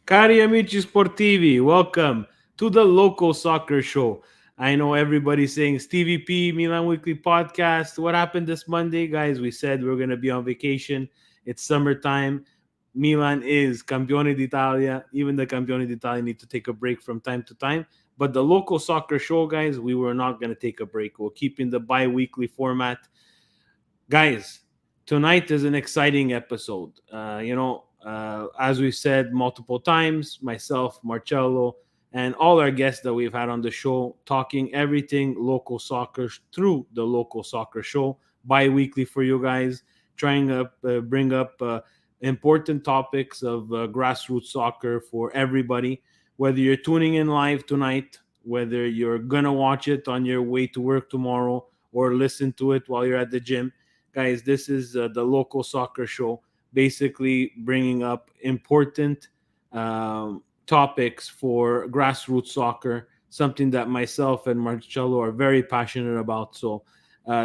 Cari amici sportivi, welcome to the Local Soccer Show. I know everybody's saying Stevie P, Milan Weekly Podcast. What happened this Monday, guys? We said we are going to be on vacation. It's summertime. Milan is Campione d'Italia. Even the Campione d'Italia need to take a break from time to time. But the Local Soccer Show, guys, we were not going to take a break. We'll keep in the bi weekly format. Guys, tonight is an exciting episode. As we've said multiple times, myself, Marcello, and all our guests that we've had on the show, talking everything local soccer through the Local Soccer Show, bi-weekly for you guys, trying to bring up important topics of grassroots soccer for everybody. Whether you're tuning in live tonight, whether you're gonna watch it on your way to work tomorrow, or listen to it while you're at the gym, guys, this is the Local Soccer Show, basically bringing up important topics for grassroots soccer, something that myself and Marcello are very passionate about. So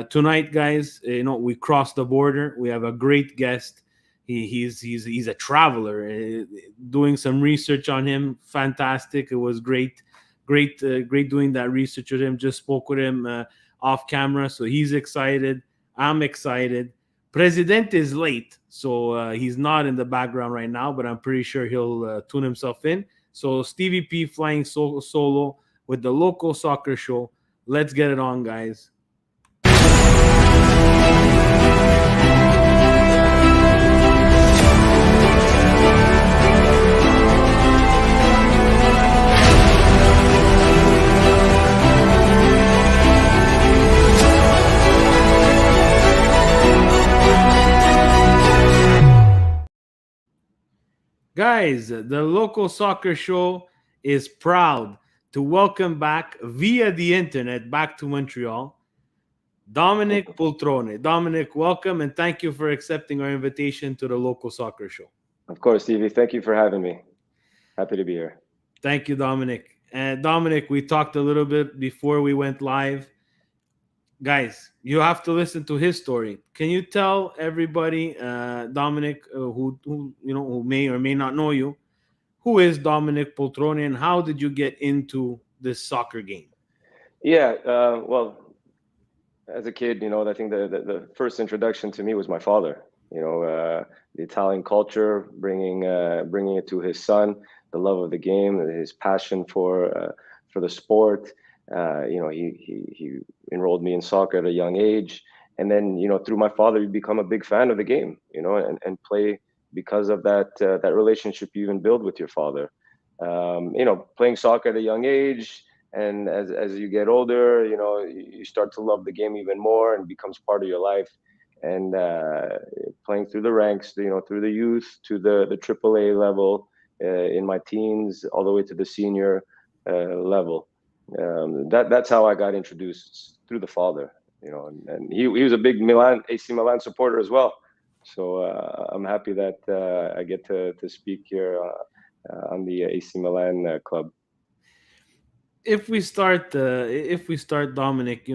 tonight, guys, we crossed the border. We have a great guest. He's a traveler, doing some research on him. Fantastic. It was great doing that research with him. Just spoke with him off camera, so he's excited. I'm excited. President is late, so he's not in the background right now, but I'm pretty sure he'll tune himself in. So Stevie P flying solo with the Local Soccer Show. Let's get it on, guys. Guys, the Local Soccer Show is proud to welcome back via the internet back to Montreal, Domenic Pultrone. Domenic, welcome and thank you for accepting our invitation to the Local Soccer Show. Of course, Stevie. Thank you for having me. Happy to be here. Thank you, Domenic. And Domenic, we talked a little bit before we went live. Guys, you have to listen to his story. Can you tell everybody, Domenic, who may or may not know you, who is Domenic Pultrone and how did you get into this soccer game? Yeah, well, as a kid, I think the first introduction to me was my father. The Italian culture, bringing it to his son, the love of the game, his passion for the sport. He enrolled me in soccer at a young age, and then through my father, you become a big fan of the game. And play because of that relationship you even build with your father. Playing soccer at a young age. And as you get older, you start to love the game even more and becomes part of your life. And playing through the ranks, through the youth to the AAA level, in my teens, all the way to the senior level. That's how I got introduced, through the father. And he was a big AC Milan supporter as well. So I'm happy that I get to speak here on the AC Milan club. If we start, Dominic,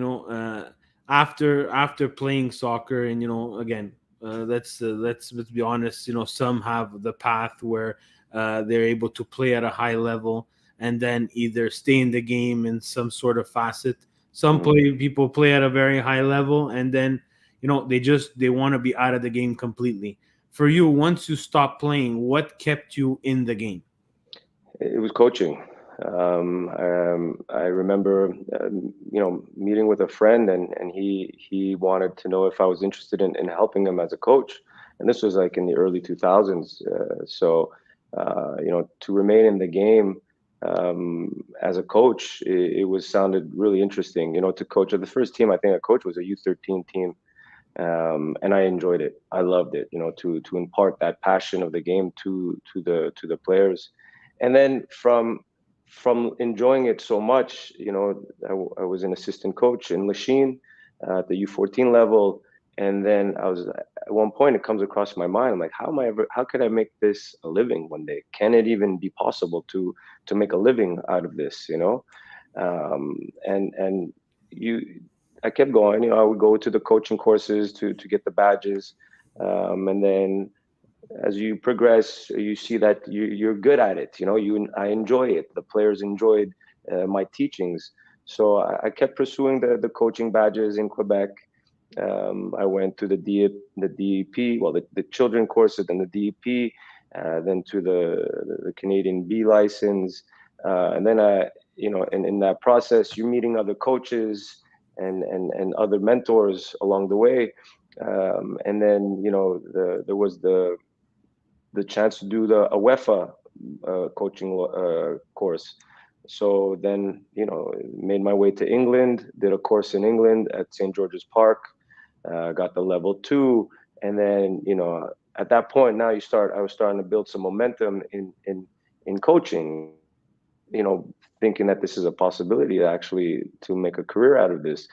after playing soccer, and again, let's be honest, some have the path where they're able to play at a high level and then either stay in the game in some sort of facet. Some people play at a very high level and then they want to be out of the game completely. For you, once you stop playing, what kept you in the game? It was coaching. I remember, meeting with a friend, and he wanted to know if I was interested in helping him as a coach, and this was like in the early 2000s. To remain in the game as a coach, it was sounded really interesting. To coach the first team, I think I coached was a U13 team, and I enjoyed it. I loved it. To impart that passion of the game to the players, and then from enjoying it so much, I was an assistant coach in Lachine at the U14 level. And then at one point it comes across my mind. I'm like, how could I make this a living one day? Can it even be possible to make a living out of this? I kept going, I would go to the coaching courses to get the badges. And then as you progress, you see that you're good at it. I enjoy it. The players enjoyed my teachings. So I kept pursuing the coaching badges in Quebec. I went to the DEP, well, the children courses, then the DEP, then to the Canadian B license. And then in that process, you're meeting other coaches and other mentors along the way. And then, there was the chance to do the a UEFA coaching course. So then, made my way to England, did a course in England at St. George's Park, got the level 2, and then, at that point, now I was starting to build some momentum in coaching, thinking that this is a possibility actually to make a career out of this.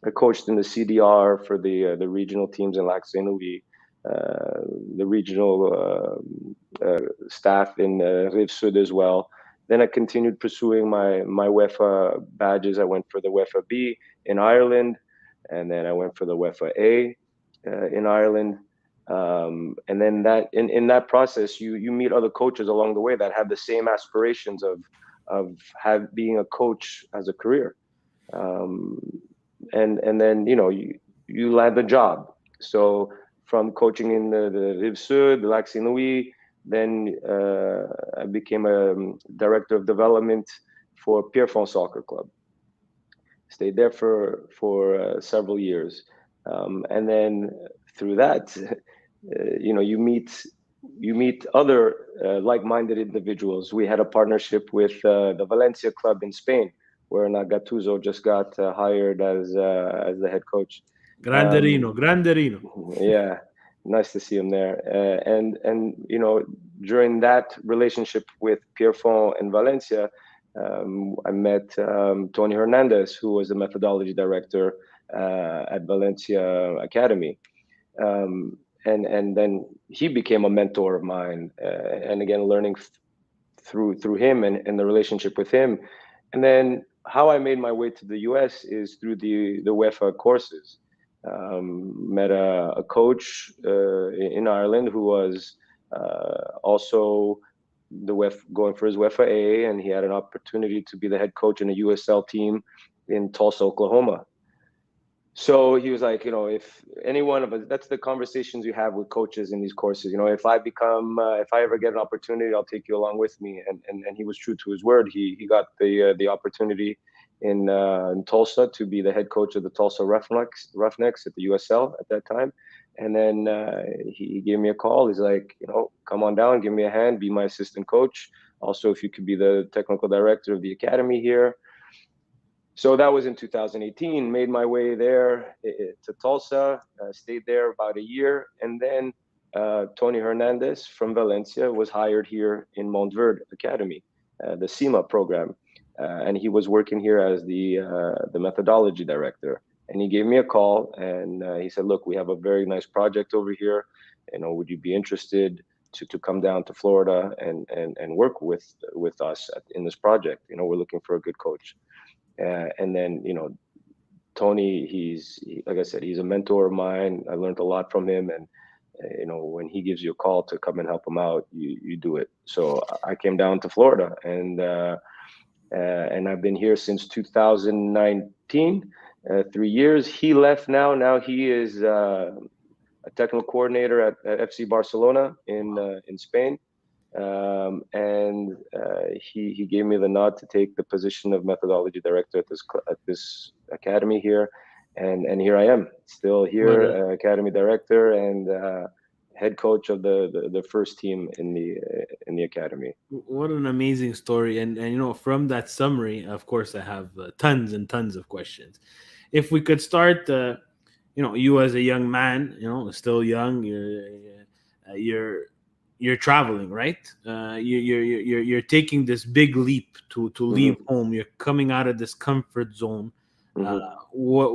I coached in the CDR for the regional teams in Lac Saint Louis, uh, the regional staff in Rive Sud as well. Then I continued pursuing my UEFA badges. I went for the UEFA B in Ireland, and then I went for the UEFA A in Ireland. And then in that process, you meet other coaches along the way that have the same aspirations of being a coach as a career. Um, and then you land a job. So from coaching in the Rive Sud, the Lac Saint Louis, then I became a director of development for Pierrefonds Soccer Club. Stayed there for several years, and then through that, you meet other like-minded individuals. We had a partnership with the Valencia club in Spain, where Nagatuzo just got hired as the head coach. Um, Granderino, Granderino. yeah, nice to see him there. And during that relationship with Pierrefonds and Valencia, I met Tony Hernandez, who was the methodology director at Valencia Academy. And then he became a mentor of mine, and again, learning through him and the relationship with him. And then how I made my way to the US is through the UEFA courses. Met a coach in Ireland who was also going for his UEFA A, and he had an opportunity to be the head coach in a USL team in Tulsa, Oklahoma. So he was like, if any one of us, that's the conversations you have with coaches in these courses. If I ever get an opportunity, I'll take you along with me. And he was true to his word. He got the opportunity in Tulsa to be the head coach of the Tulsa Roughnecks at the USL at that time. And then he gave me a call. He's like, come on down, give me a hand, be my assistant coach. Also, if you could be the technical director of the academy here. So that was in 2018. Made my way there to Tulsa, stayed there about a year, and then Tony Hernandez from Valencia was hired here in Montverde Academy, the SEMA program, and he was working here as the methodology director. And he gave me a call, and he said, "Look, we have a very nice project over here. Would you be interested to come down to Florida and work with us in this project? We're looking for a good coach." And then Tony, like I said, he's a mentor of mine. I learned a lot from him, and when he gives you a call to come and help him out, you do it. So I came down to Florida, and I've been here since 2019, 3 years. He left now. Now he is a technical coordinator at FC Barcelona in Spain. And he gave me the nod to take the position of methodology director at this academy here, and here I am, still What here, a academy director and head coach of the first team in the academy. what an amazing story. And from that summary, of course, I have tons and tons of questions. If we could start, you as a young man, still young, you're traveling, right? You're taking this big leap to leave Hmm. home. You're coming out of this comfort zone. Uh, Hmm.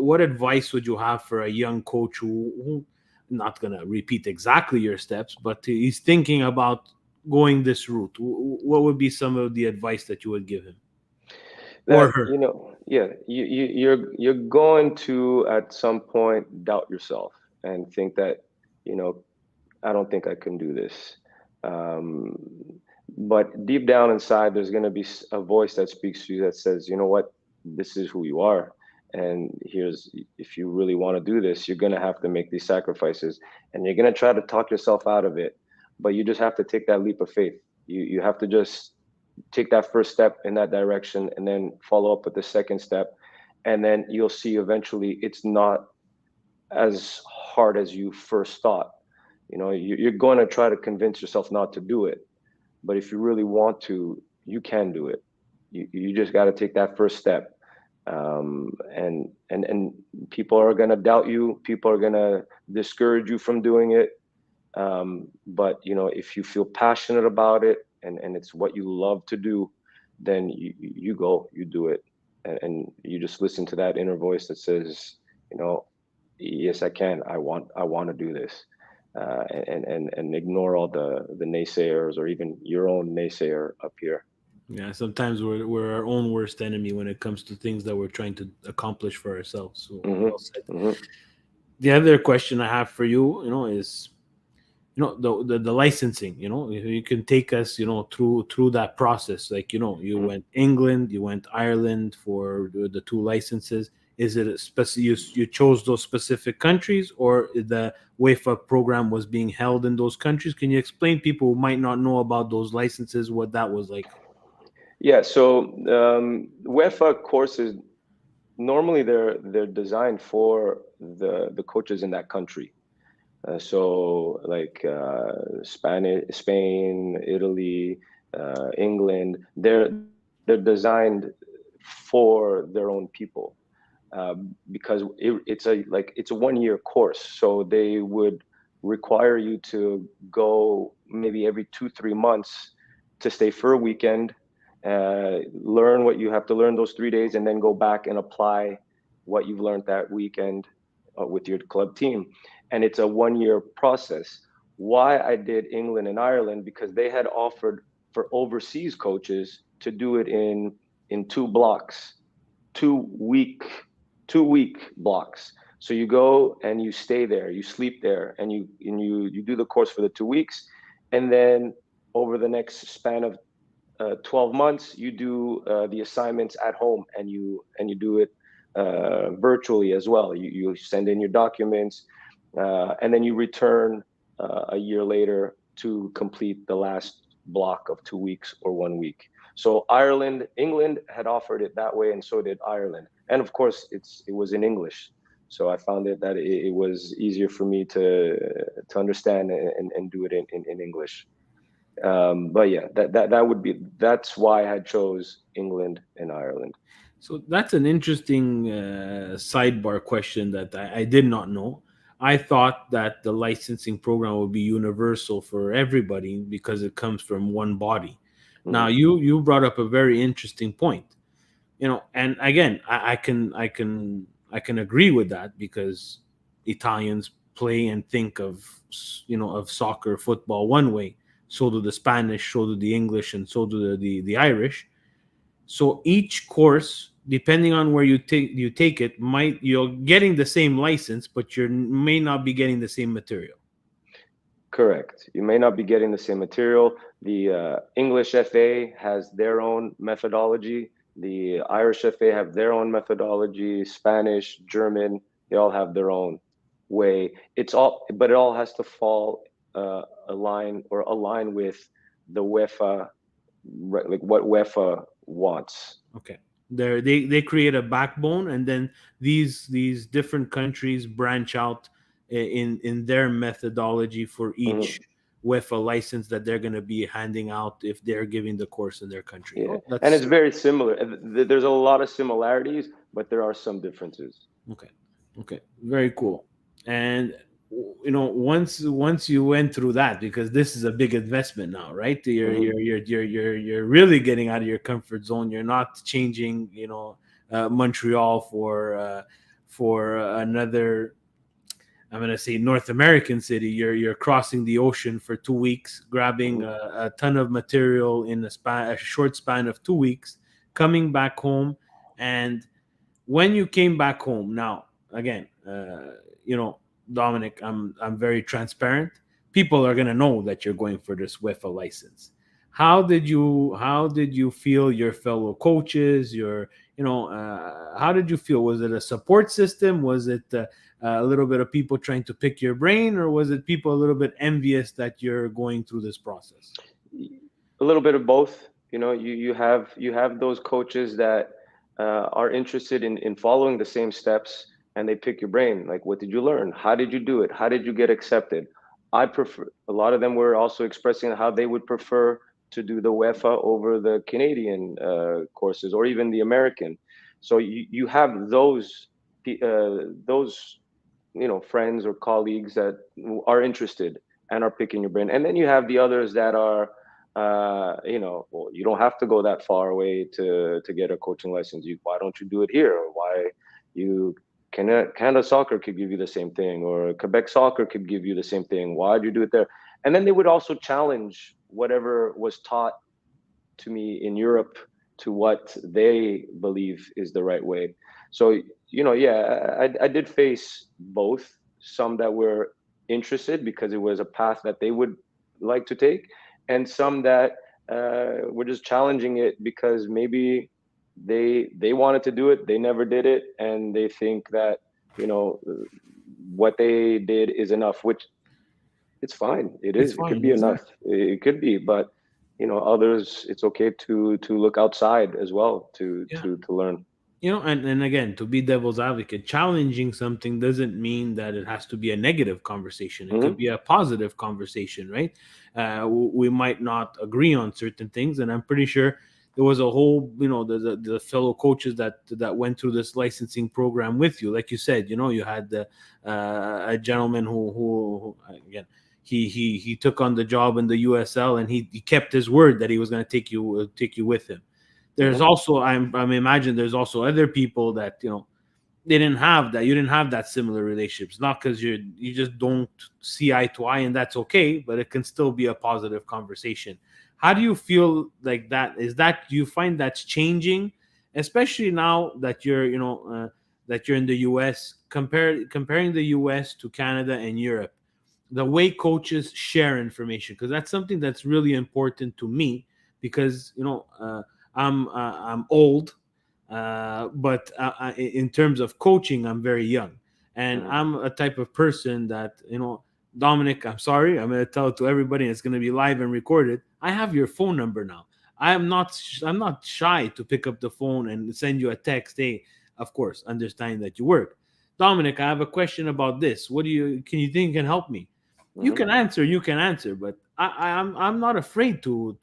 what advice would you have for a young coach who not gonna repeat exactly your steps, but he's thinking about going this route? What would be some of the advice that you would give him or That her? yeah, you're going to at some point doubt yourself and think that you know I don't think I can do this. Um, but deep down inside, there's going to be a voice that speaks to you that says, you know what, this is who you are. And here's, if you really want to do this, you're going to have to make these sacrifices and you're going to try to talk yourself out of it. But you just have to take that leap of faith. You have to just take that first step in that direction and then follow up with the second step. And then you'll see eventually it's not as hard as you first thought. You know, you're going to try to convince yourself not to do it, but if you really want to, you can do it. You just got to take that first step. And people are going to doubt you. People are going to discourage you from doing it. But you know, if you feel passionate about it and it's what you love to do, then you go, you do it, and you just listen to that inner voice that says, you know, yes, I can. I want to do this, and ignore all the naysayers or even your own naysayer up here. Yeah, sometimes we're our own worst enemy when it comes to things that we're trying to accomplish for ourselves. So Hmm. well said. Hmm. The other question I have for you, is the licensing. You can take us through that process. Like you Hmm. went England, you went Ireland for the two licenses. Is it a you chose those specific countries, or the UEFA program was being held in those countries? Can you explain people who might not know about those licenses what that was like? Yeah. So UEFA courses normally they're designed for the coaches in that country. So like Spain, Italy, England, they're designed for their own people, because it's a 1 year course. So they would require you to go maybe every 2-3 months to stay for a weekend, learn what you have to learn those 3 days, and then go back and apply what you've learned that weekend with your club team. And it's a 1 year process. Why I did England and Ireland, because they had offered for overseas coaches to do it in two blocks, 2 week 2 week blocks. So you go and you stay there, you sleep there, and you do the course for the 2 weeks, and then over the next span of 12 months, you do the assignments at home, and you do it virtually as well. You send in your documents, and then you return a year later to complete the last block of 2 weeks or 1 week. So England had offered it that way, and so did Ireland. And of course, it was in English, so I found it that it was easier for me to understand and do it in English. But yeah, that's why I chose England and Ireland. So that's an interesting sidebar question that I did not know. I thought that the licensing program would be universal for everybody because it comes from one body. Now Mhm. you brought up a very interesting point. And again, I can agree with that because Italians play and think of soccer, football one way. So do the Spanish, so do the English, and so do the Irish. So each course, depending on where you take it, you're getting the same license, but you may not be getting the same material. Correct. You may not be getting the same material. The English FA has their own methodology. The Irish FA have their own methodology. Spanish, German, they all have their own way. But it all has to fall align with the UEFA, like what UEFA wants. Okay. They create a backbone, and then these different countries branch out in their methodology for each Mhm. UEFA license that they're going to be handing out if they're giving the course in their country. Yeah, Oh, and that's it's very similar. There's a lot of similarities, but there are some differences. okay. Okay, very cool. And once you went through that, because this is a big investment now, right? You're Hmm. you're you're you're you're, you're really getting out of your comfort zone. You're not changing, Montreal for another. I'm gonna say North American city. You're crossing the ocean for 2 weeks, grabbing Hmm. a ton of material in a short span of 2 weeks, coming back home, and when you came back home now again, Dominic, I'm very transparent. people are going to know that you're going for this UEFA license. How did you feel your fellow coaches, your, how did you feel? Was it a support system? Was it a little bit of people trying to pick your brain, or was it people a little bit envious that you're going through this process? A little bit of both. You have those coaches that are interested in following the same steps, and they pick your brain. Like, what did you learn? How did you do it? How did you get accepted? I prefer. A lot of them were also expressing how they would prefer to do the UEFA over the Canadian courses, or even the American. So you have those friends or colleagues that are interested and are picking your brain, and then you have the others that are well, you don't have to go that far away to get a coaching license. Why don't you do it here? Or why you Canada soccer could give you the same thing, or Quebec soccer could give you the same thing. Why do you do it there? And then they would also challenge whatever was taught to me in Europe to what they believe is the right way. So, yeah, I did face both. Some that were interested because it was a path that they would like to take, and some that were just challenging it because maybe they wanted to do it, they never did it, and they think that you know what they did is enough, which it's fine. It It's is. It could fine, be enough. exactly. It could be, but others, it's okay to look outside as well Yeah. to learn. And again, to be devil's advocate, challenging something doesn't mean that it has to be a negative conversation. It could Hmm. be a positive conversation, right? We might not agree on certain things, and I'm pretty sure there was a whole, the fellow coaches that went through this licensing program with you. Like you said, you had a gentleman who again, he took on the job in the USL, and he kept his word that he was going to take you with him. There's Hmm. also, I'm imagine there's also other people that they didn't have that. You didn't have that similar relationships, not because you just don't see eye to eye, and that's okay, but it can still be a positive conversation. How do you feel like that? Do you find that's changing, especially now that you're in the US? Comparing the US to Canada and Europe, the way coaches share information, because that's something that's really important to me, because I'm old, but in terms of coaching, I'm very young, and Hmm. I'm a type of person that Dominic, I'm sorry, I'm going to tell it to everybody, and it's going to be live and recorded. I have your phone number now. I'm not shy to pick up the phone and send you a text. Hey, of course, understanding that you work. Dominic, I have a question about this. What do you can you think can help me? Hmm. You can answer, but I'm not afraid to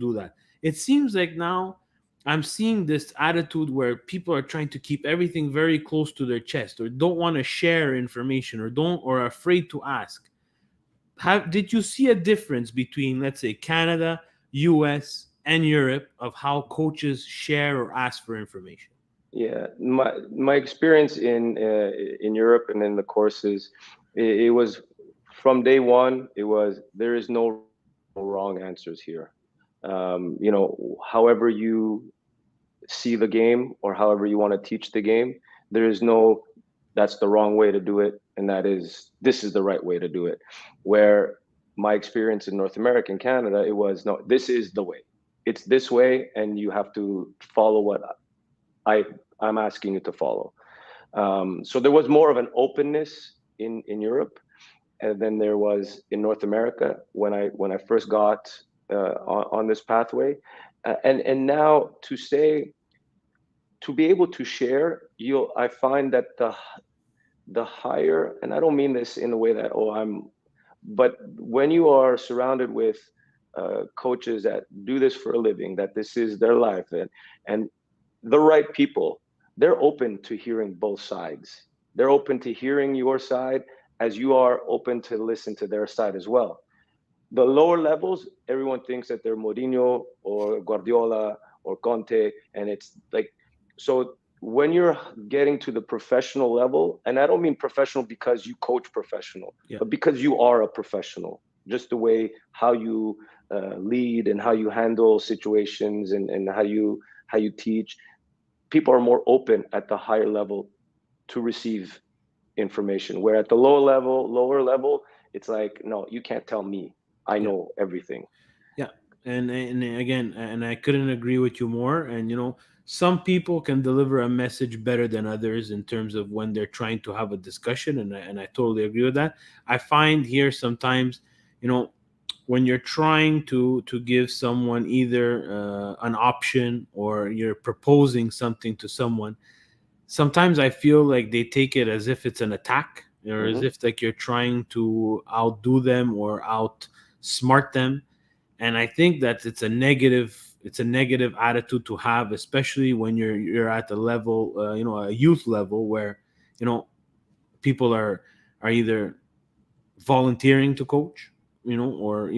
do that. It seems like now I'm seeing this attitude where people are trying to keep everything very close to their chest, or don't want to share information, or are afraid to ask. Did you see a difference between, let's say, Canada, US, and Europe, of how coaches share or ask for information? Yeah, my experience in Europe and in the courses, it was from day one. It was, there is no right or no wrong answers here. However you see the game, or however you want to teach the game, there is no that's the wrong way to do it, and this is the right way to do it. Where my experience in North America and Canada, it was, no, this is the way. It's this way, and you have to follow what I I'm asking you to follow. So there was more of an openness in Europe, and then there was in North America when I first got on this pathway, and now to be able to share, I find that the higher, and I don't mean this in a way that, but when you are surrounded with coaches that do this for a living, that this is their life, and the right people, they're open to hearing both sides. They're open to hearing your side as you are open to listen to their side as well. The lower levels, everyone thinks that they're Mourinho or Guardiola or Conte, and it's like, so when you're getting to the professional level, and I don't mean professional because you coach professional, Yeah. but because you are a professional, just the way how you lead and how you handle situations, and how you teach, people are more open at the higher level to receive information. Where at the lower level, it's like, no, you can't tell me. I Yeah. know everything. Yeah, and again, and I couldn't agree with you more. And some people can deliver a message better than others in terms of when they're trying to have a discussion, and I totally agree with that. I find here sometimes, you know, when you're trying to give someone either an option or you're proposing something to someone, sometimes I feel like they take it as if it's an attack, or as Hmm. if like you're trying to outdo them or outsmart them. And I think that it's a negative attitude to have, especially when you're at the level, a youth level, where you know people are either volunteering to coach, or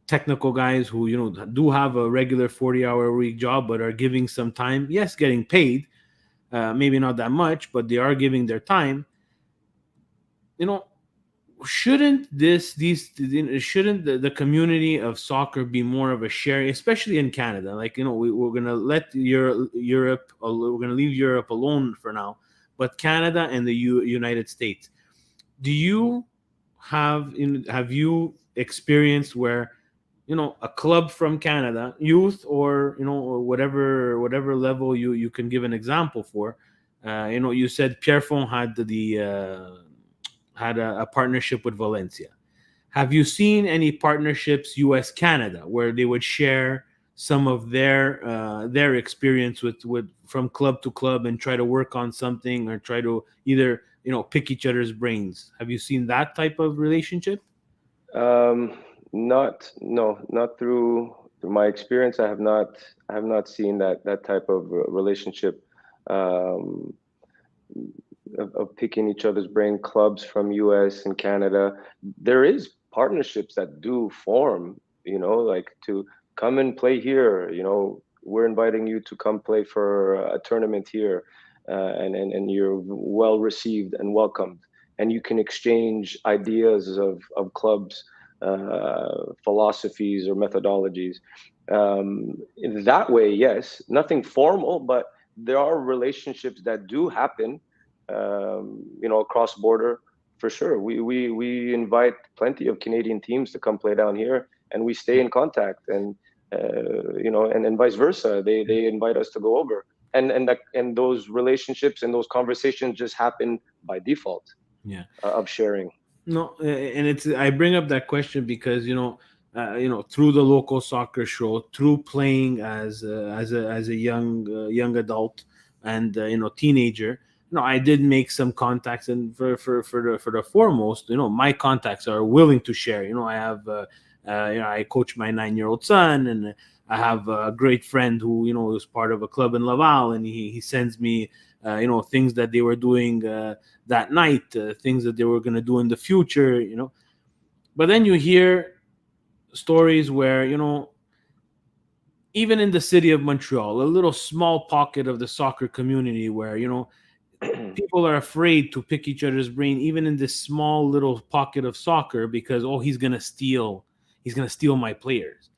technical guys who do have a regular 40-hour a week job, but are giving some time, yes, getting paid, maybe not that much, but they are giving their time. you know shouldn't shouldn't the community of soccer be more of a sharing, especially in Canada? Like, we're gonna let we're gonna leave Europe alone for now, but Canada and the United States, do you have you experienced where a club from Canada, youth, or whatever level you can give an example for? You said Pierrefonds had a partnership with Valencia. Have you seen any partnerships US Canada where they would share some of their experience with from club to club and try to work on something, or try to either pick each other's brains? Have you seen that type of relationship? Um, not no, not through my experience. I have not seen that type of relationship, um, of picking each other's brain. Clubs from US and Canada, there is partnerships that do form, like to come and play here. We're inviting you to come play for a tournament here, and you're well received and welcomed, and you can exchange ideas of clubs, philosophies or methodologies. In that way, yes, nothing formal, but there are relationships that do happen, across border, for sure. We invite plenty of Canadian teams to come play down here, and we stay in contact, and vice versa. They invite us to go over, and those relationships and those conversations just happen by default, Yeah. of sharing. No, and it's I bring up that question because through the local soccer show, through playing as a young adult and teenager, I did make some contacts, and for the foremost, my contacts are willing to share. I have I coach my 9-year-old son, and I have a great friend who is part of a club in Laval, and he sends me things that they were doing that night, things that they were going to do in the future. But then you hear stories where even in the city of Montreal, a little small pocket of the soccer community, where people are afraid to pick each other's brain, even in this small little pocket of soccer, because he's gonna steal my players.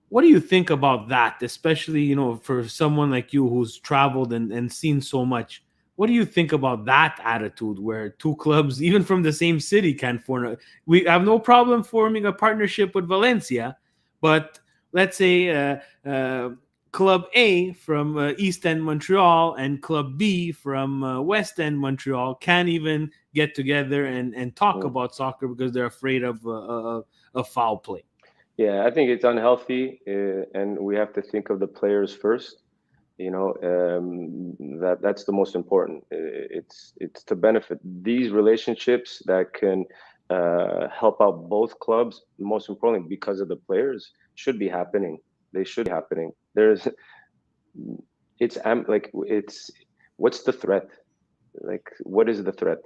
What do you think about that, especially for someone like you who's traveled and seen so much? What do you think about that attitude, where two clubs, even from the same city, can form we have no problem forming a partnership with Valencia, but let's say Club A from East End Montreal and Club B from West End Montreal can't even get together and talk about soccer because they're afraid of foul play. Yeah, I think it's unhealthy, and we have to think of the players first. That's the most important. It's to benefit these relationships that can help out both clubs. Most importantly, because of the players, should be happening. They should be happening. It's what's the threat? Like, what is the threat?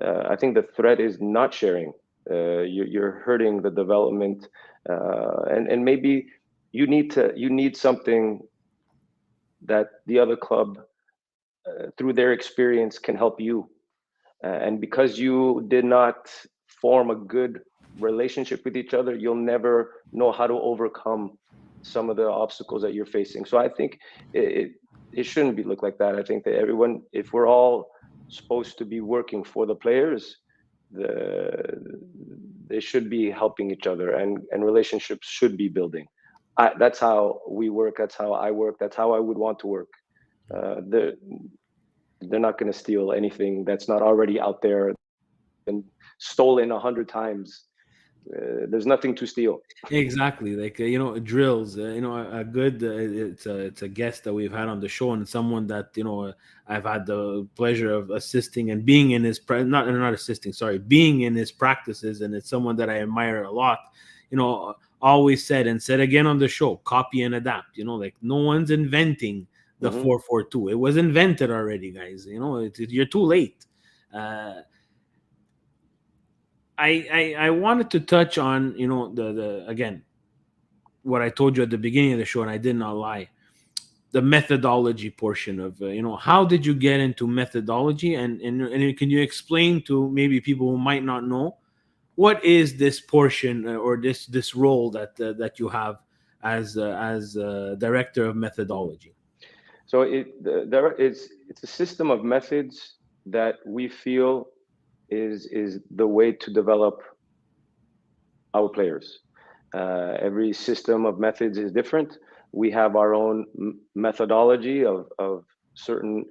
I think the threat is not sharing. You're hurting the development, and maybe you need something that the other club, through their experience, can help you. And because you did not form a good relationship with each other, you'll never know how to overcome some of the obstacles that you're facing. So I think it shouldn't be looked like that. I think that everyone, if we're all supposed to be working for the players, the they should be helping each other, and relationships should be building. That's how we work. That's how I work. That's how I would want to work. They're not going to steal anything that's not already out there and stolen 100 times. There's nothing to steal. Exactly, like drills. A good it's a guest that we've had on the show, and someone that I've had the pleasure of assisting and being in his not assisting, sorry, being in his practices, and it's someone that I admire a lot. Always said and said again on the show, copy and adapt. Like no one's inventing the Hmm. 4-4-2. It was invented already, guys. You're too late. Uh, I wanted to touch on the again what I told you at the beginning of the show, and I did not lie. The methodology portion of how did you get into methodology, and can you explain to maybe people who might not know what is this portion or this role that you have as director of methodology? So it's a system of methods that we feel is the way to develop our players. Every system of methods is different. We have our own methodology of certain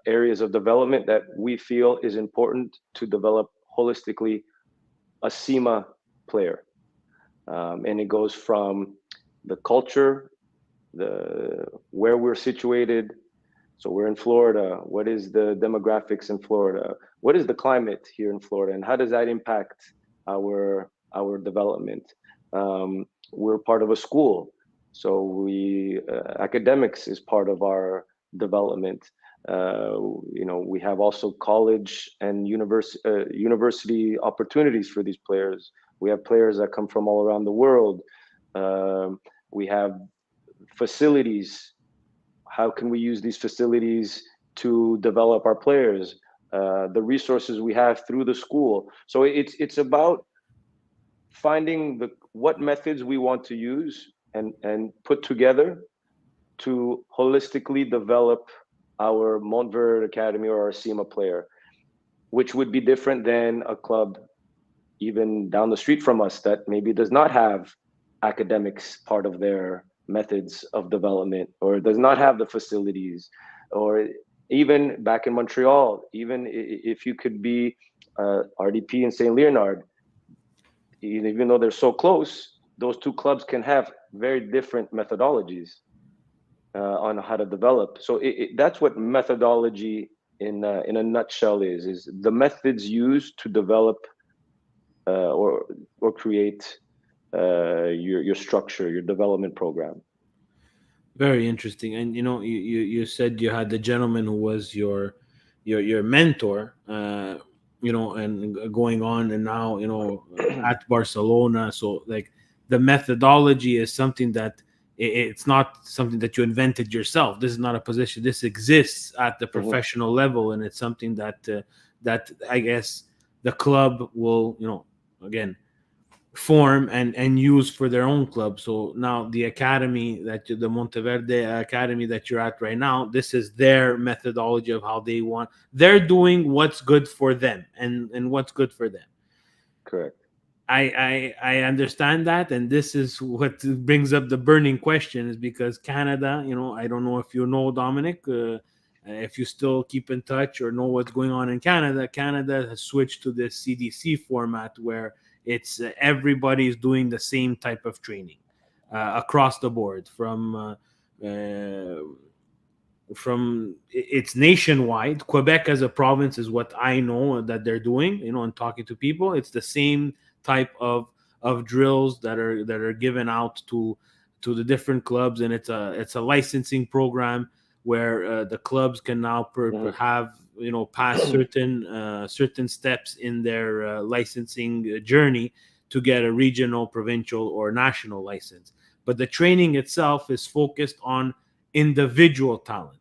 areas of development that we feel is important to develop holistically a SEMA player. And it goes from the culture, the where we're situated. So we're in Florida. What is the demographics in Florida? What is the climate here in Florida, and how does that impact our development? We're part of a school, so we academics is part of our development. We have also college and university opportunities for these players. We have players that come from all around the world. We have facilities. How can we use these facilities to develop our players? The resources we have through the school. So it's about finding what methods we want to use and put together to holistically develop our Montverde Academy or our SEMA player, which would be different than a club even down the street from us that maybe does not have academics part of their methods of development, or does not have the facilities, or even back in Montreal, even if you could be RDP in St. Leonard, even though they're so close, those two clubs can have very different methodologies on how to develop. So that's what methodology in a nutshell is the methods used to develop or create your structure, your development program. Very interesting. And you said you had the gentleman who was your mentor, and going on and now at Barcelona. So like the methodology is something that it's not something that you invented yourself. This is not a position. This exists at the Hmm. professional level, and it's something that I guess the club will again form and use for their own club. So now the academy the Monteverde Academy that you're at right now, this is their methodology of how they want. They're doing what's good for them and what's good for them. Correct. I understand that, and this is what brings up the burning question is because Canada, I don't know if you know Dominic, if you still keep in touch or know what's going on in Canada. Canada has switched to this CDC format where it's everybody's doing the same type of training across the board from it's nationwide. Quebec as a province is what I know that they're doing, and talking to people. It's the same type of drills that are given out to the different clubs, and it's a licensing program where the clubs can now have pass certain steps in their licensing journey to get a regional, provincial, or national license. But the training itself is focused on individual talent.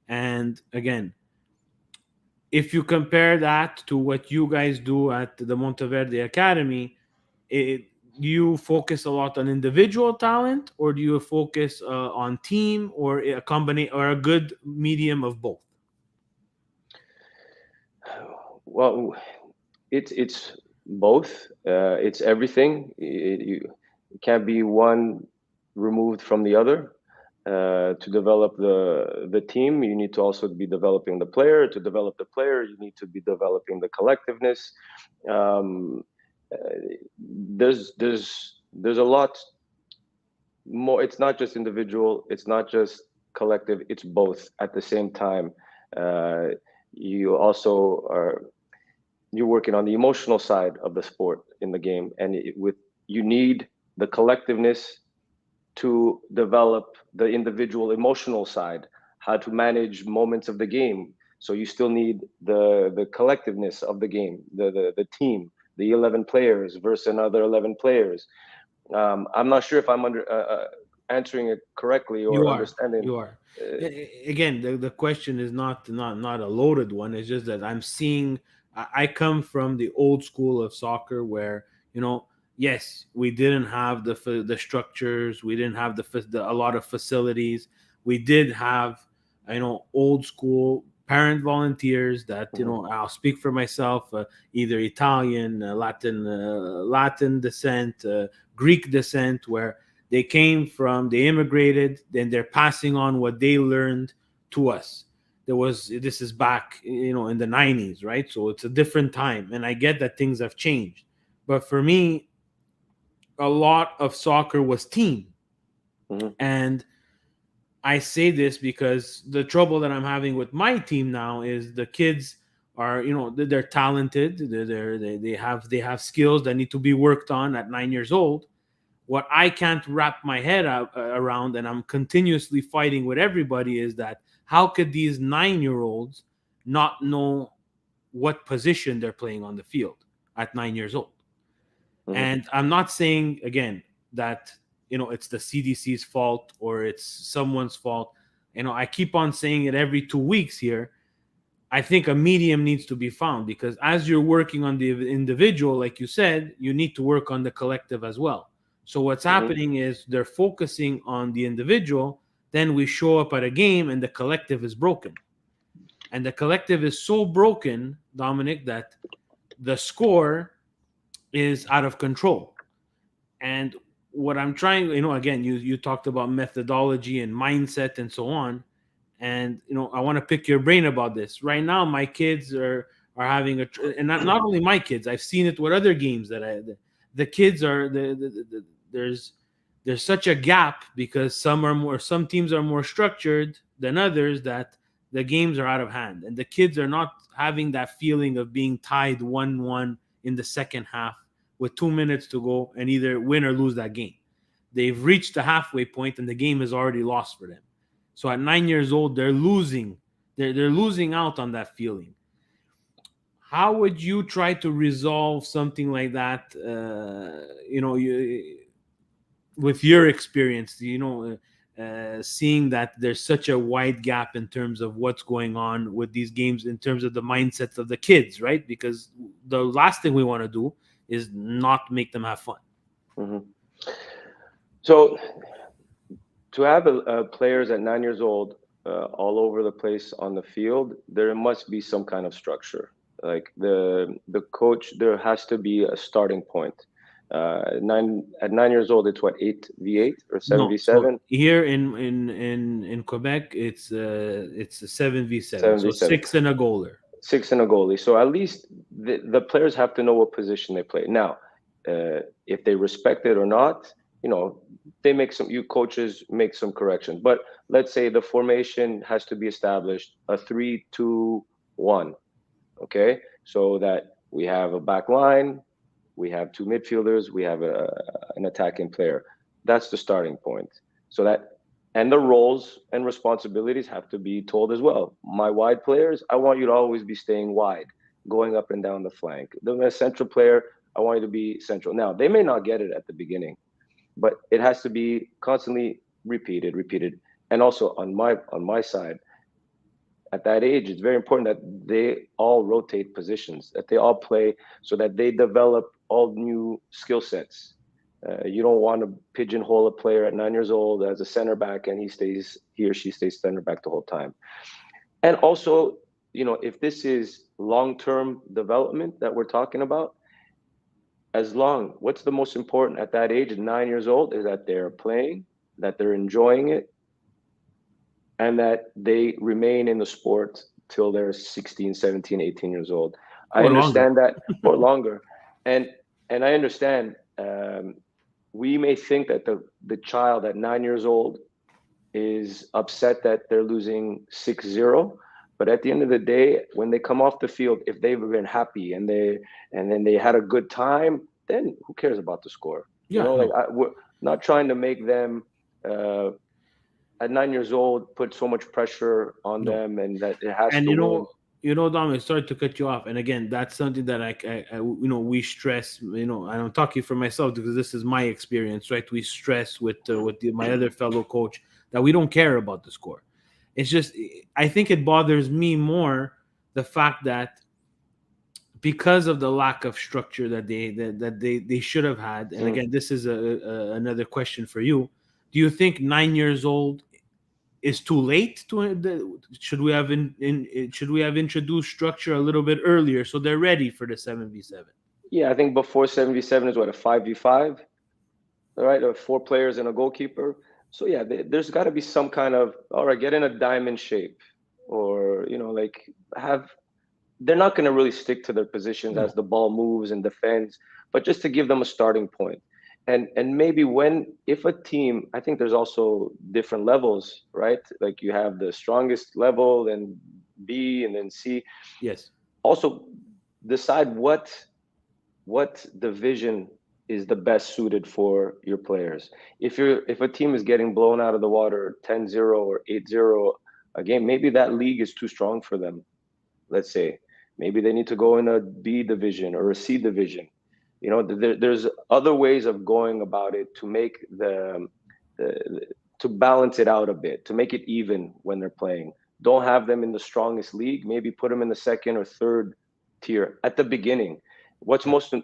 And again, if you compare that to what you guys do at the Monteverde Academy, it, do you focus a lot on individual talent, or do you focus on team, or a combination, or a good medium of both? Well, it's Both. It's everything. It can't be one removed from the other. To develop the team, you need to also be developing the player. To develop the player, you need to be developing the collectiveness. Um, uh, there's a lot more. It's not just individual. It's not just collective. It's both at the same time. Uh, you also are you're working on the emotional side of the sport in the game, and with you need the collectiveness to develop the individual emotional side, how to manage moments of the game. So you still need the collectiveness of the game, the team, the 11 players versus another 11 players. I'm not sure if I'm answering it correctly You or are. understanding. You are. Uh, Again, the question is not a loaded one. It's just that I'm seeing. I come from the old school of soccer where yes, we didn't have the structures. We didn't have a lot of facilities. We did have old school parent volunteers that mhm, I'll speak for myself, either Italian, Latin descent, Greek descent, where they immigrated, then they're passing on what they learned to us. This is back, in the 90s, right? So it's a different time. And I get that things have changed. But for me, a lot of soccer was team. mhm, And I say this because the trouble that I'm having with my team now is the kids are, they're talented. They have skills that need to be worked on at 9 years old. What I can't wrap my head around, and I'm continuously fighting with everybody, is that how could these 9-year-olds not know what position they're playing on the field at 9 years old? mhm, And I'm not saying again that it's the CDC's fault or it's someone's fault. I keep on saying it every 2 weeks here. I think a medium needs to be found, because as you're working on the individual, like you said, you need to work on the collective as well. So what's mhm, happening is they're focusing on the individual, then we show up at a game and the collective is broken. And the collective is so broken, Dominic, that the score is out of control. And what I'm trying, again, you talked about methodology and mindset and so on. And I want to pick your brain about this. Right now my kids are having and not only my kids, I've seen it with other games that the kids are there's such a gap, because some teams are more structured than others, that the games are out of hand and the kids are not having that feeling of being tied 1-1 in the second half with 2 minutes to go and either win or lose that game. They've reached the halfway point and the game is already lost for them. So at 9 years old, they're losing. They're losing out on that feeling. How would you try to resolve something like that? With your experience, seeing that there's such a wide gap in terms of what's going on with these games, in terms of the mindsets of the kids, right? Because the last thing we want to do is not make them have fun. mhm. So to have players at 9 years old all over the place on the field, there must be some kind of structure. Like the coach, there has to be a starting point. Nine at 9 years old, it's what, 8v8 or seven No, v so seven, here in Quebec, it's a 7v7, seven v so seven, six and a goaler. six and a goalie. So at least the players have to know what position they play. Now, if they respect it or not, you know, they make some. You coaches make some corrections. But let's say the formation has to be established: a 3-2-1. Okay, so that we have a back line, we have two midfielders, we have an attacking player. That's the starting point. So that, and the roles and responsibilities have to be told as well. My wide players, I want you to always be staying wide, going up and down the flank. The central player, I want you to be central. Now, they may not get it at the beginning, but it has to be constantly repeated, repeated. And also on my side, at that age, it's very important that they all rotate positions, that they all play, so that they develop all new skill sets. You don't want to pigeonhole a player at 9 years old as a center back and he or she stays center back the whole time. And also, if this is long term development that we're talking about, as long, what's the most important at that age, at 9 years old, is that they're playing, that they're enjoying it, and that they remain in the sport till they're 16, 17, 18 years old. I or longer. understand that, or longer. And I understand, we may think that the child at 9 years old is upset that they're losing 6-0, but at the end of the day, when they come off the field, if they've been happy and then they had a good time, then who cares about the score? You Yeah, know, like no. we're not trying to make them uh, at 9 years old put so much pressure on No. them and that it has And to win. Dominic, sorry to cut you off. And again, that's something that we stress. And I'm talking for myself because this is my experience, right? We stress my other fellow coach that we don't care about the score. It's just, I think it bothers me more the fact that because of the lack of structure that they should have had. And Mm. again, this is another question for you. Do you think 9 years old is too late should we have introduced structure a little bit earlier so they're ready for the 7v7? Yeah, I think before 7v7 is what, a 5v5, all right, four players and a goalkeeper. So yeah, there's got to be some kind of, all right, get in a diamond shape, or like have, they're not going to really stick to their positions as No. the ball moves and defends, but just to give them a starting point. And maybe when, if a team, I think there's also different levels, right? Like you have the strongest level, then B, and then C. Yes. Also decide what division is the best suited for your players. If a team is getting blown out of the water 10-0 or 8-0 a game, maybe that league is too strong for them. Let's say maybe they need to go in a B division or a C division. There's other ways of going about it to make the to balance it out a bit, to make it even when they're playing. Don't have them in the strongest league. Maybe put them in the second or third tier at the beginning. Yeah.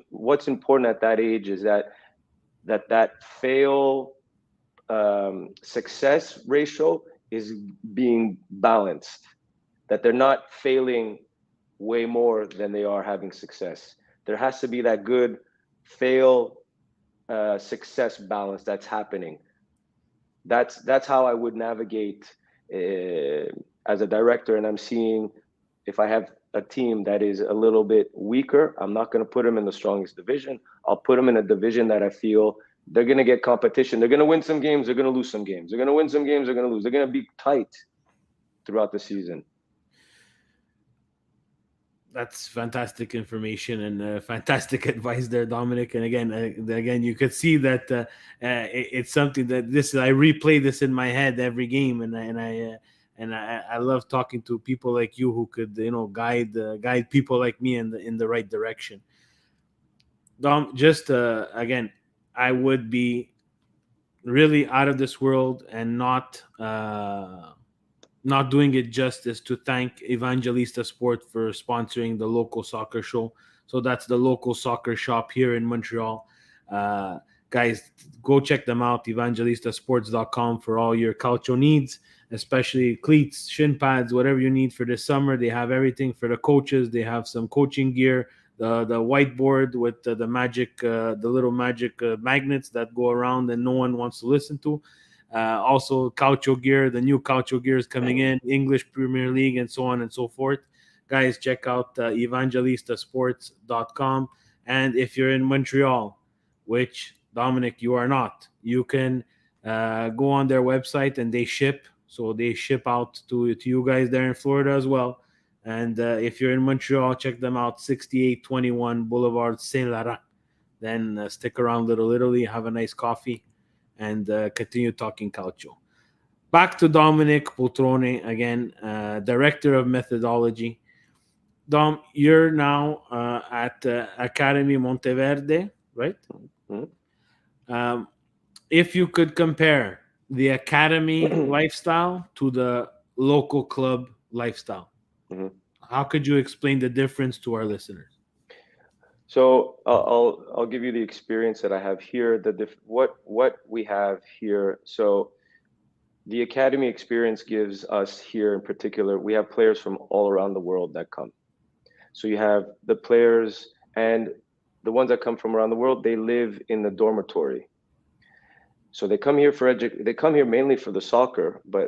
What's important at that age is that fail success ratio is being balanced, that they're not failing way more than they are having success. There has to be that good fail success balance that's happening. That's how I would navigate as a director. And I'm seeing, if I have a team that is a little bit weaker, I'm not going to put them in the strongest division. I'll put them in a division that I feel they're going to get competition. They're going to win some games. They're going to lose some games. They're going to win some games. They're going to lose. They're going to be tight throughout the season. That's fantastic information and fantastic advice there, Dominic. And again, you could see that it's something that this I replay this in my head every game, and I love talking to people like you who could guide people like me in the right direction. Dom, just again, I would be really out of this world and not doing it justice to thank Evangelista Sport for sponsoring the local soccer show. So that's the local soccer shop here in Montreal. Uh, Guys, go check them out, evangelistasports.com, for all your calcio needs, especially cleats, shin pads, whatever you need for this summer. They have everything for the coaches. They have some coaching gear, the whiteboard with the little magic magnets that go around and no one wants to listen to. Also, Calcio gear, the new Calcio gear is coming in, English Premier League, and so on and so forth. Guys, check out evangelistasports.com. And if you're in Montreal, which Dominic, you are not, you can go on their website and they ship. So they ship out to you guys there in Florida as well. And if you're in Montreal, check them out, 6821 Boulevard Saint Laurent. Then stick around Little Italy, have a nice coffee, and continue talking calcio. Back to Domenic Pultrone again, director of methodology. Dom, you're now at Academy Montverde, right? Mhm. Um, if you could compare the academy lifestyle to the local club lifestyle, Mhm. how could you explain the difference to our listeners? So I'll give you the experience that I have here. What we have here. So the academy experience gives us here in particular. We have players from all around the world that come. So you have the players, and the ones that come from around the world, they live in the dormitory. So they come here they come here mainly for the soccer, but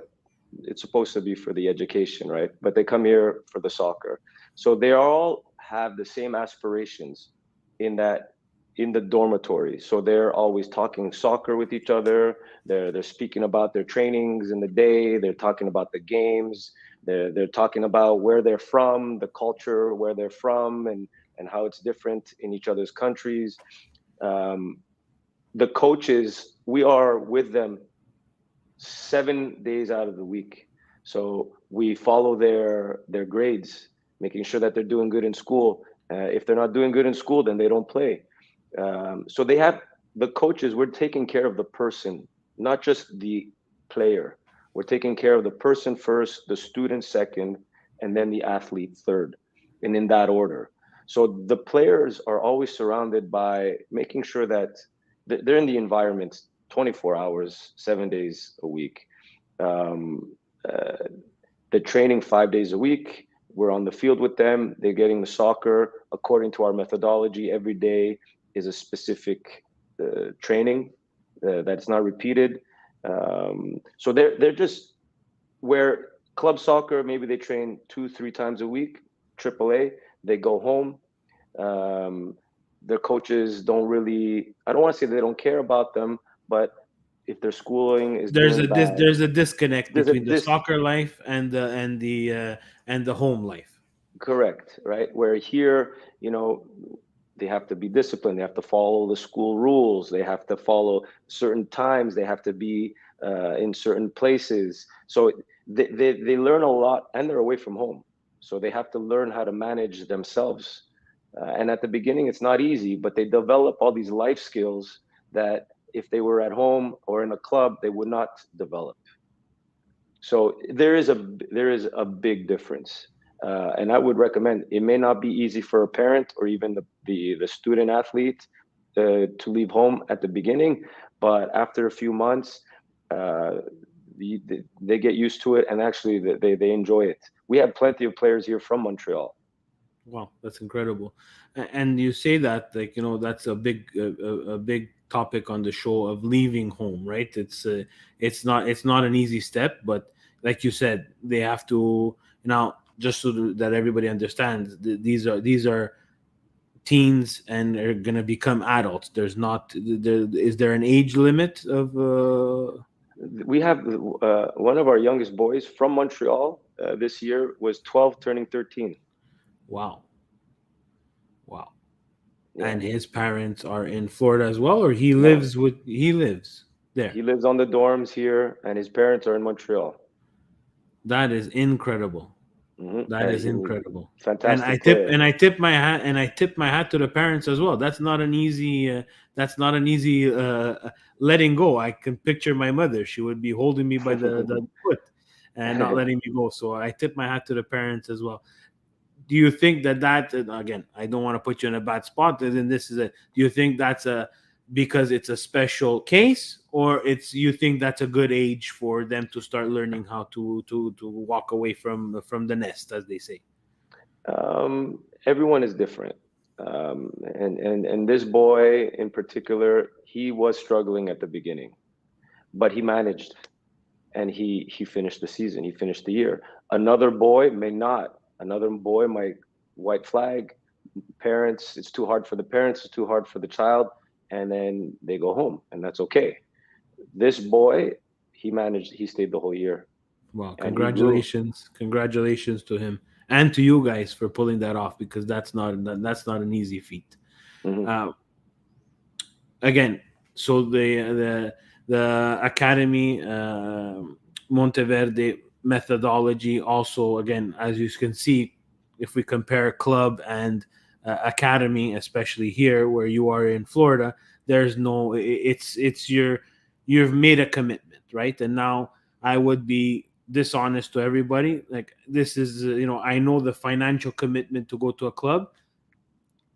it's supposed to be for the education, right? But they come here for the soccer. So they all have the same aspirations in that in the dormitory. So they're always talking soccer with each other. They're speaking about their trainings in the day. They're talking about the games. They're talking about where they're from, the culture, where they're from, and how it's different in each other's countries. Um, the coaches, we are with them 7 days out of the week. So we follow their grades, making sure that they're doing good in school. If they're not doing good in school, then they don't play. So they have the coaches. We're taking care of the person, not just the player. We're taking care of the person first, the student second, and then the athlete third, and in that order. So the players are always surrounded by making sure that they're in the environment 24 hours, 7 days a week. Um, uh, they're training 5 days a week. We're on the field with them. They're getting the soccer according to our methodology. Every day is a specific training that's not repeated. So they're just where club soccer, maybe they train 2-3 times a week. AAA, they go home. Um, their coaches don't really, I don't want to say they don't care about them, but if their schooling is doing bad, there's a disconnect there's a between the this soccer life and the home life. correct, right? Where here, they have to be disciplined, they have to follow the school rules, they have to follow certain times, they have to be in certain places. So they learn a lot, and they're away from home. So they have to learn how to manage themselves. And at the beginning, it's not easy, but they develop all these life skills that if they were at home or in a club, they would not develop. So there is a big difference, and I would recommend. It may not be easy for a parent or even the student athlete to leave home at the beginning, but after a few months, uh, they get used to it, and actually they enjoy it. We have plenty of players here from Montreal. Wow, that's incredible. And you say that, like, that's a big topic on the show of leaving home, right? It's not an easy step, but like you said, they have to now, just so that everybody understands, these are teens and are gonna become adults. There's not there is there an age limit of We have one of our youngest boys from Montreal this year was 12, turning 13. wow, wow. Yeah, And his parents are in Florida as well, or no, he lives there. he lives on the dorms here, and his parents are in Montreal. That is incredible. That is He's incredible. a fantastic player. And I tip my hat to the parents as well. That's not an easy letting go. I can picture my mother. She would be holding me by the foot and not letting me go. So I tip my hat to the parents as well. Do you think that again, I don't want to put you in a bad spot, and then this is a do you think that's a because it's a special case, or it's you think that's a good age for them to start learning how to walk away from the nest, as they say? Everyone is different, and this boy in particular, he was struggling at the beginning, but he managed, and he finished the season. He finished the year. Another boy may not. Another boy might white flag parents. It's too hard for the parents. It's too hard for the child, and then they go home, and that's okay. This boy, he managed. He stayed the whole year, Well, and he grew. congratulations to him and to you guys for pulling that off, because that's not an easy feat. Hmm. uh, Again, so the academy, Monteverde methodology, also, again, as you can see, if we compare club and academy, especially here where you are in Florida, there's no it's you've made a commitment, right? And now I would be dishonest to everybody, like, this is I know the financial commitment to go to a club.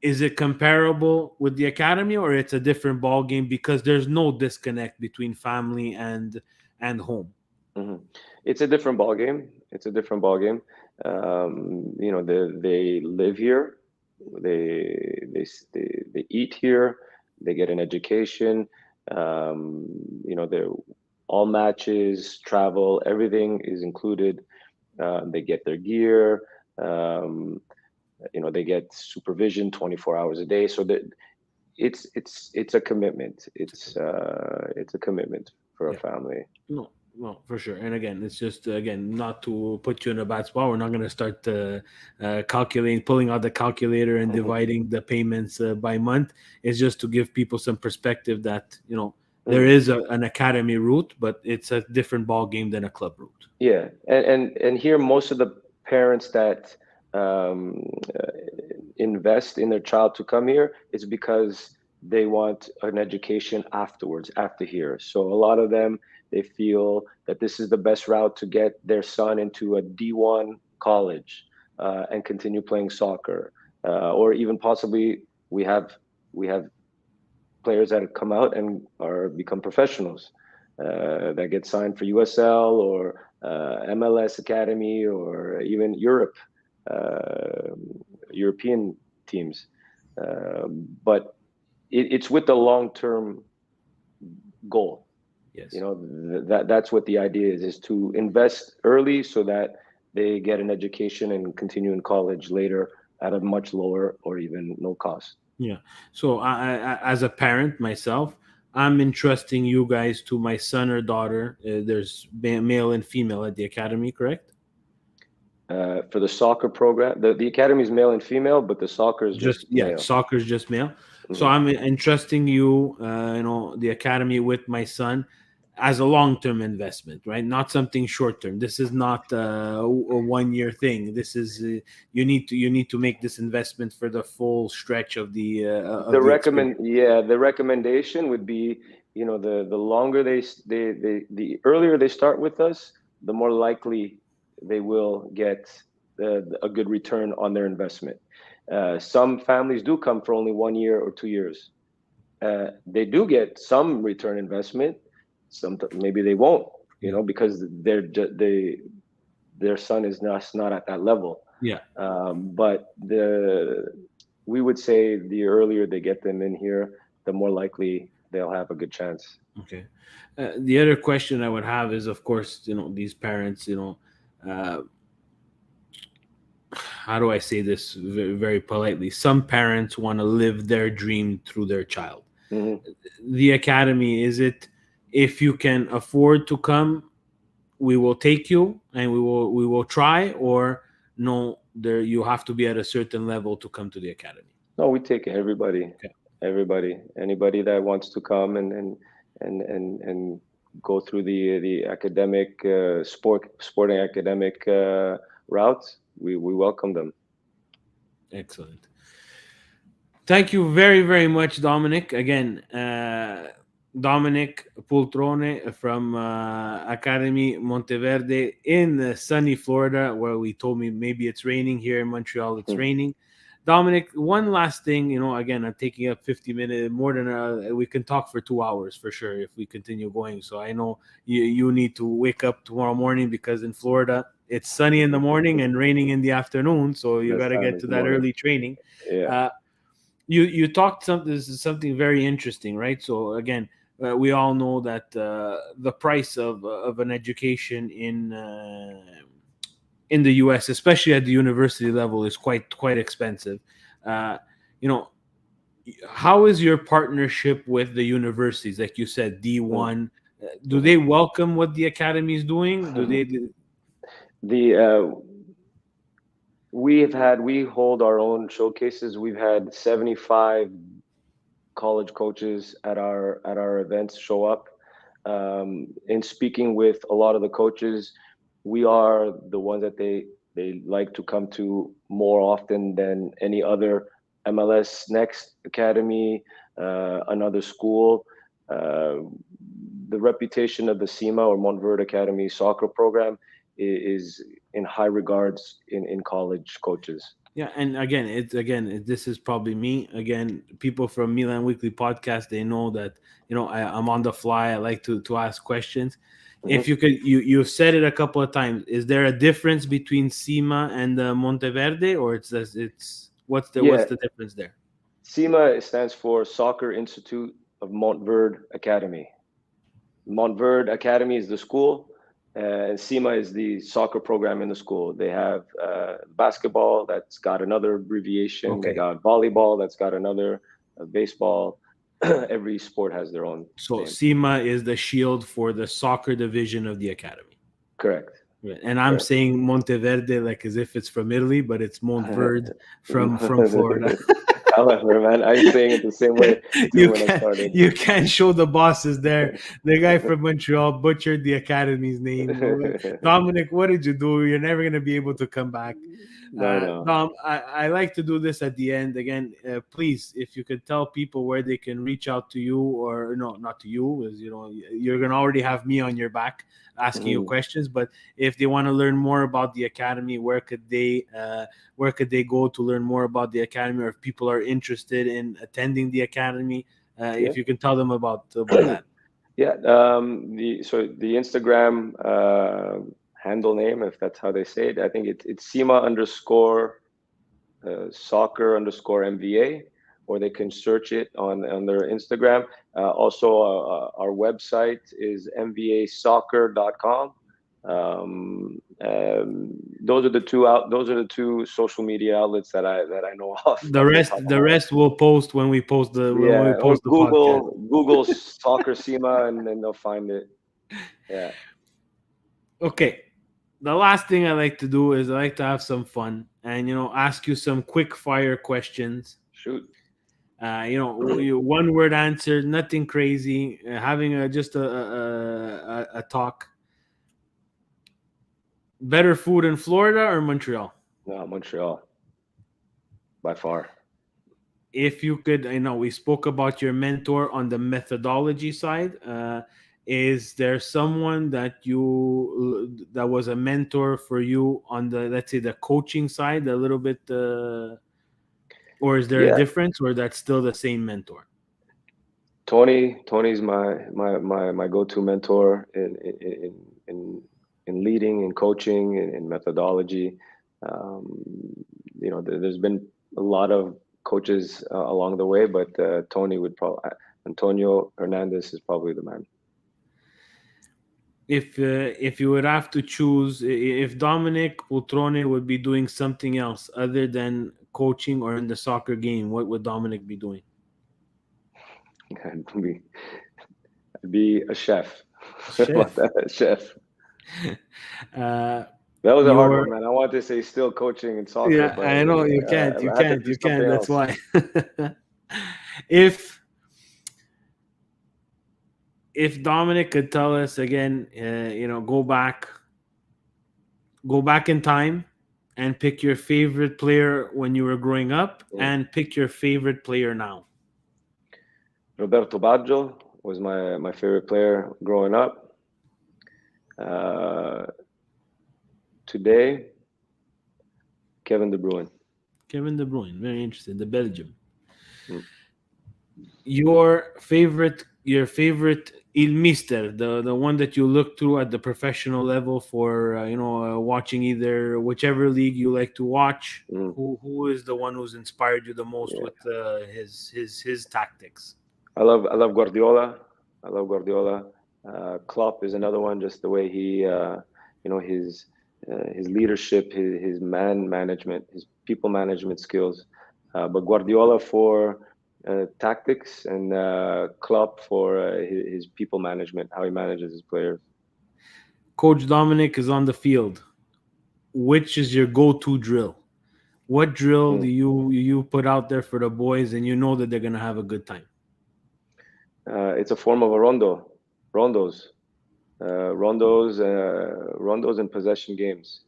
Is it comparable with the academy, or it's a different ball game because there's no disconnect between family and home? Hmm. It's a different ball game. It's a different ball game. They live here. they eat here, they get an education. Um, they're all matches, travel, everything is included. They get their gear. Um, they get supervision 24 hours a day. So that it's a commitment. It's a commitment for a Yeah. family. No, no, for sure. And again, it's just again not to put you in a bad spot. We're not going to start calculating, pulling out the calculator and dividing the payments by month. It's just to give people some perspective that there Mm. is an academy route, but it's a different ball game than a club route. Yeah, and here most of the parents that um, uh, invest in their child to come here is because they want an education afterwards, after here. So a lot of them, they feel that this is the best route to get their son into a D1 college and continue playing soccer, or even possibly we have players that have come out and are become professionals that get signed for USL or MLS Academy or even uh, European teams. But it's with the long term goal. Yes. That's what the idea is to invest early so that they get an education and continue in college later at a much lower or even no cost. Yeah. So as a parent myself, I'm entrusting you guys to my son or daughter. There's male and female at the academy, correct? For the soccer program, the academy is male and female, but the soccer is just Just yeah, male. soccer's just male. So Mhm. I'm entrusting you, the academy with my son as a long-term investment, right? Not something short-term. This is not a one-year thing. This is you need to make this investment for the full stretch of the experience. The recommendation would be, the longer the earlier they start with us, the more likely they will get a good return on their investment. Some families do come for only 1 year or 2 years. They do get some return investment. Some maybe they won't, Yeah, because their son is not at that level. yeah. But we would say the earlier they get them in here, the more likely they'll have a good chance. Okay. The other question I would have is, of course, these parents, uh, how do I say this very, very politely? Some parents want to live their dream through their child. Hmm. The academy, is it if you can afford to come, we will take you and we will try, or no, there you have to be at a certain level to come to the academy. No, we take everybody, Okay. anybody that wants to come and go through the academic sporting academic route. We welcome them. Excellent. Thank you very, very much, Dominic. Again, Domenic Pultrone from Academy Monteverde in sunny Florida, where we told me maybe it's raining. Here in Montreal, it's Hmm. raining. Dominic, one last thing. Again, I'm taking up 50 minutes, more than we can talk for 2 hours for sure if we continue going. So I know you need to wake up tomorrow morning because in Florida, it's sunny in the morning and raining in the afternoon. So you got Best to time get is to the that morning. early training. Yeah. Uh, you talked something very interesting, right? So again, we all know that the price of an education in the US, especially at the university level, is quite expensive. uh, you know how is your partnership with the universities? Like you said, D1, do they welcome what the academy is doing? Do they? The we hold our own showcases. We've had 75 college coaches at our events show up. In speaking with a lot of the coaches, we are the ones that they like to come to more often than any other MLS Next Academy, another school. Uh, the reputation of the SEMA or Montverde Academy soccer program is in high regards in college coaches. Yeah, and this is probably me again. People from Milan Weekly Podcast, they know that I'm on the fly. I like to ask questions. If Mhm. you could, you've said it a couple of times. Is there a difference between Sima and Monteverde, or it's Yeah, what's the difference there? SEMA stands for Soccer Institute of Montverde Academy. Montverde Academy is the school, and SEMA is the soccer program in the school. They have basketball that's got another abbreviation. They Okay. got volleyball that's got another, baseball. Every sport has their own So name. SEMA is the shield for the soccer division of the academy. Correct. Right. And I'm Correct. saying Monteverde like as if it's from Italy, but it's Montverde from Florida. However, man, I'm saying it the same way too you when I can't started. you can't show the bosses there. The guy from Montreal butchered the academy's name. Dominic, what did you do? You're never gonna be able to come back. No, no. Dom, I like to do this at the end again. Please, if you could tell people where they can reach out to you, or no, not to you, as you know, you're gonna already have me on your back asking you Mhm. questions. But if they want to learn more about the academy, where could they go to learn more about the academy, or if people are interested in attending the academy, Yeah. if you can tell them about that. Yeah. The Instagram handle name, if that's how they say it, I think it's SEMA underscore soccer underscore MVA, or they can search it on their Instagram. Also, our website is mvasoccer.com. Those are the two out. Those are the two social media outlets that I know The off the top rest, of the my head. rest will post when we post Yeah, or the podcast. Google soccer SEMA, and then they'll find it. Yeah, Okay. The last thing I like to do is I like to have some fun and ask you some quick fire questions. shoot. One word answer, nothing crazy. Having just a talk. Better food in Florida or Montreal? No, Montreal by far. If you could, I know we spoke about your mentor on the methodology side. Is there someone that was a mentor for you on the, let's say, the coaching side a little bit, or is there a Yeah, difference, or that's still the same mentor? Tony's my go-to mentor in leading and coaching and methodology. Um, there's been a lot of coaches along the way, but Tony would probably Antonio Hernandez is probably the man. If you would have to choose, if Domenic Pultrone would be doing something else other than coaching or in the soccer game, what would Dominic be doing? I'd be a chef. How about Chef. that, chef? uh, That was a hard your one, man. I want to say still coaching in soccer, Yeah, but I know you can't, I had to do you something can't. That's else. why. if if Dominic could tell us again, go back in time and pick your favorite player when you were growing up, Mm. and pick your favorite player now. Roberto Baggio was my favorite player growing up. Uh, Today, Kevin De Bruyne. Kevin De Bruyne, very interesting. The Belgium. Mm. Your favorite Il Mister, the one that you look through at the professional level for watching either whichever league you like to watch. Mm. Who is the one who's inspired you the most Yeah, with his tactics? I love Guardiola. I love Guardiola. Klopp is another one. Just the way he, his leadership, his man management, his people management skills. But Guardiola for tactics, and Klopp for his people management, how he manages his players. Coach Dominic is on the field. Which is your go-to drill? What drill do Mm. you put out there for the boys, and you know that they're gonna have a good time? It's a form of a rondos, rondos and possession games.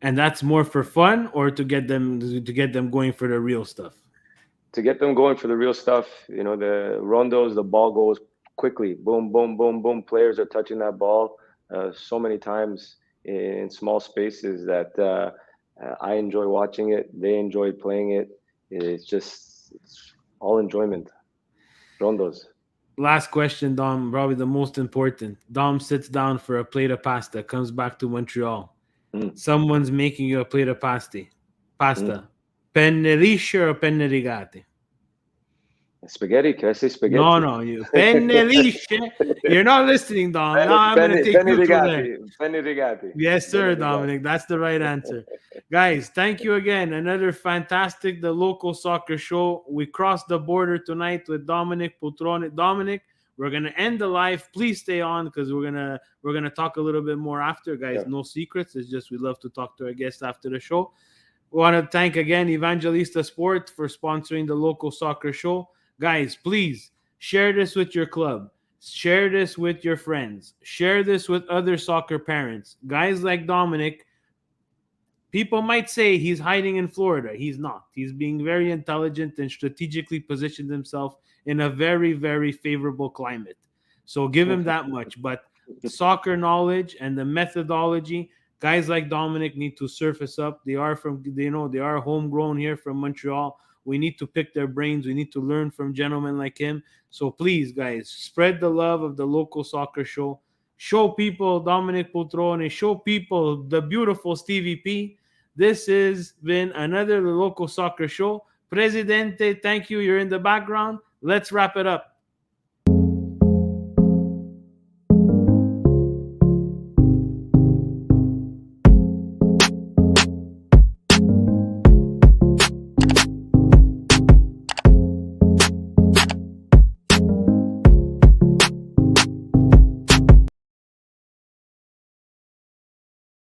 And that's more for fun, or to get them going for the real stuff? To get them going for the real stuff, the rondos, the ball goes quickly, boom, boom, boom, boom. Players are touching that ball so many times in small spaces that I enjoy watching it. They enjoy playing it. It's all enjoyment. Rondos. Last question, Dom, probably the most important. Dom sits down for a plate of pasta, comes back to Montreal. Mm, Someone's making you a plate of mm. pasta. Penne lisce or penne rigate? Spaghetti? Can I say No, spaghetti? no, you penne lisce. You're not listening, Dom. Now I'm gonna take Penny you through there. rigati. Penny rigati. Yes, Penny sir, rigati. Dominic. That's the right answer. Guys, thank you again. Another fantastic The Local Soccer Show. We crossed the border tonight with Domenic Pultrone. Dominic, we're gonna end the live. Please stay on because we're gonna talk a little bit more after, guys. Sure. No secrets. It's just we love to talk to our guests after the show. We want to thank again Evangelista Sport for sponsoring the Local Soccer Show. Guys, please share this with your club. Share this with your friends. Share this with other soccer parents. Guys like Dominic, people might say he's hiding in Florida. He's not. He's being very intelligent and strategically positioned himself in a very, very favorable climate. So give him that much. But soccer knowledge and the methodology, guys like Dominic need to surface up. They are they are homegrown here from Montreal. We need to pick their brains. We need to learn from gentlemen like him. So please, guys, spread the love of the Local Soccer Show. Show people Domenic Pultrone. Show people the beautiful Stevie P. This has been another Local Soccer Show. Presidente, thank you. You're in the background. Let's wrap it up.